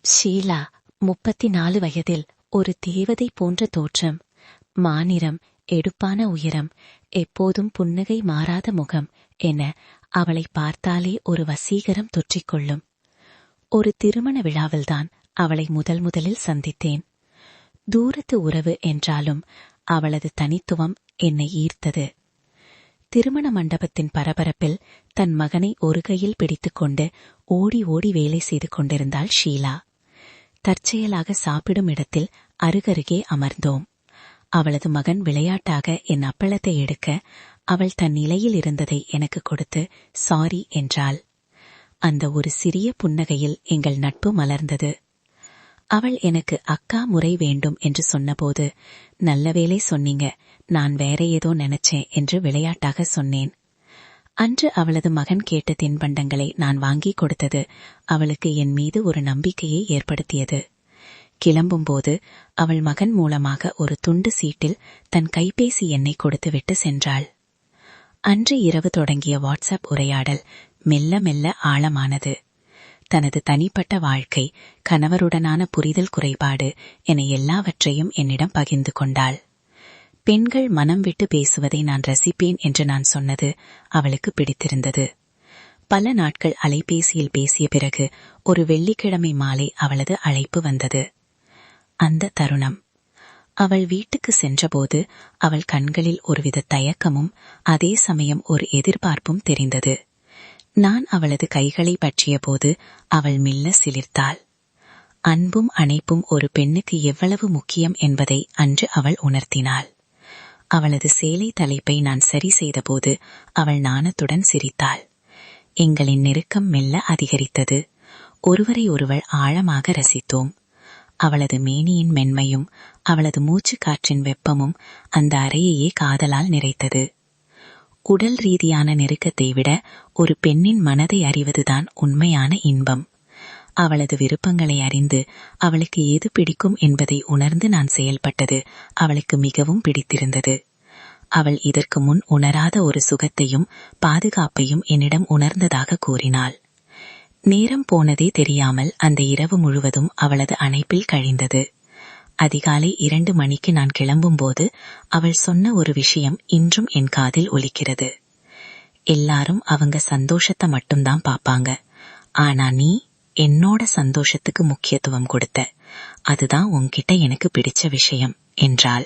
ஷீலா 34 வயதில் ஒரு தேவதை போன்ற தோற்றம், மாநிறம், எடுப்பான உயரம், எப்போதும் புன்னகை மாறாத முகம் என அவளை பார்த்தாலே ஒரு வசீகரம் தொற்றிக்கொள்ளும். ஒரு திருமண விழாவில்தான் அவளை முதலில் சந்தித்தேன். தூரத்து உறவு என்றாலும் அவளது தனித்துவம் என்னை ஈர்த்தது. திருமண மண்டபத்தின் பரபரப்பில் தன் மகனை ஒரு கையில் பிடித்துக்கொண்டு ஓடி ஓடி வேலை செய்து கொண்டிருந்தாள் ஷீலா. தற்செயலாக சாப்பிடும் இடத்தில் அருகருகே அமர்ந்தோம். அவளது மகன் விளையாட்டாக என் அப்பளத்தை எடுக்க அவள் தன் நிலையில் இருந்ததை எனக்கு கொடுத்து சாரி என்றாள். அந்த ஒரு சிறிய புன்னகையில் எங்கள் நட்பு மலர்ந்தது. அவள் எனக்கு அக்கா முறை வேண்டும் என்று சொன்னபோது, நல்ல வேளை சொன்னீங்க, நான் வேற ஏதோ நினைச்சேன் என்று விளையாட்டாக சொன்னேன். அன்று அவளது மகன் கேட்ட தின்பண்டங்களை நான் வாங்கி கொடுத்தது அவளுக்கு என் மீது ஒரு நம்பிக்கையை ஏற்படுத்தியது. கிளம்பும்போது அவள் மகன் மூலமாக ஒரு துண்டு சீட்டில் தன் கைபேசி எண்ணை கொடுத்துவிட்டு சென்றாள். அன்று இரவு தொடங்கிய வாட்ஸ்அப் உரையாடல் மெல்ல மெல்ல ஆழமானது. தனது தனிப்பட்ட வாழ்க்கை, கணவருடனான புரிதல் குறைபாடு என எல்லாவற்றையும் என்னிடம் பகிர்ந்து கொண்டாள். பெண்கள் மனம் விட்டு பேசுவதை நான் ரசிப்பேன் என்று நான் சொன்னது அவளுக்கு பிடித்திருந்தது. பல நாட்கள் அலைபேசியில் பேசிய பிறகு ஒரு வெள்ளிக்கிழமை மாலை அவளது அழைப்பு வந்தது. அந்த தருணம், அவள் வீட்டுக்கு சென்றபோது அவள் கண்களில் ஒருவித தயக்கமும் அதே சமயம் ஒரு எதிர்பார்ப்பும் தெரிந்தது. நான் அவளது கைகளை பற்றிய போது அவள் மெல்ல சிலிர்த்தாள். அன்பும் அணைப்பும் ஒரு பெண்ணுக்கு எவ்வளவு முக்கியம் என்பதை அன்று அவள் உணர்த்தினாள். அவளது சேலை தலைப்பை நான் சரி செய்தபோது அவள் நாணத்துடன் சிரித்தாள். எங்களின் நெருக்கம் மெல்ல அதிகரித்தது. ஒருவரை ஒருவர் ஆழமாக ரசித்தோம். அவளது மேனியின் மென்மையும் அவளது மூச்சு காற்றின் வெப்பமும் அந்த அறையையே காதலால் நிறைத்தது. உடல் ரீதியான நெருக்கத்தை விட ஒரு பெண்ணின் மனதை அறிவதுதான் உண்மையான இன்பம். அவளது விருப்பங்களை அறிந்து அவளுக்கு எது பிடிக்கும் என்பதை உணர்ந்து நான் செயல்பட்டது அவளுக்கு மிகவும் பிடித்திருந்தது. அவள் இதற்கு முன் உணராத ஒரு சுகத்தையும் பாதுகாப்பையும் என்னிடம் உணர்ந்ததாக கூறினாள். நேரம் போனதே தெரியாமல் அந்த இரவு முழுவதும் அவளது அணைப்பில் கழிந்தது. அதிகாலை 2 மணிக்கு நான் கிளம்பும்போது அவள் சொன்ன ஒரு விஷயம் இன்றும் என் காதில் ஒலிக்கிறது. எல்லாரும் அவங்க சந்தோஷத்தை மட்டும்தான் பாப்பாங்க, ஆனா நீ என்னோட சந்தோஷத்துக்கு முக்கியத்துவம் கொடுத்த, அதுதான் உன்கிட்ட எனக்கு பிடிச்ச விஷயம் என்றாள்.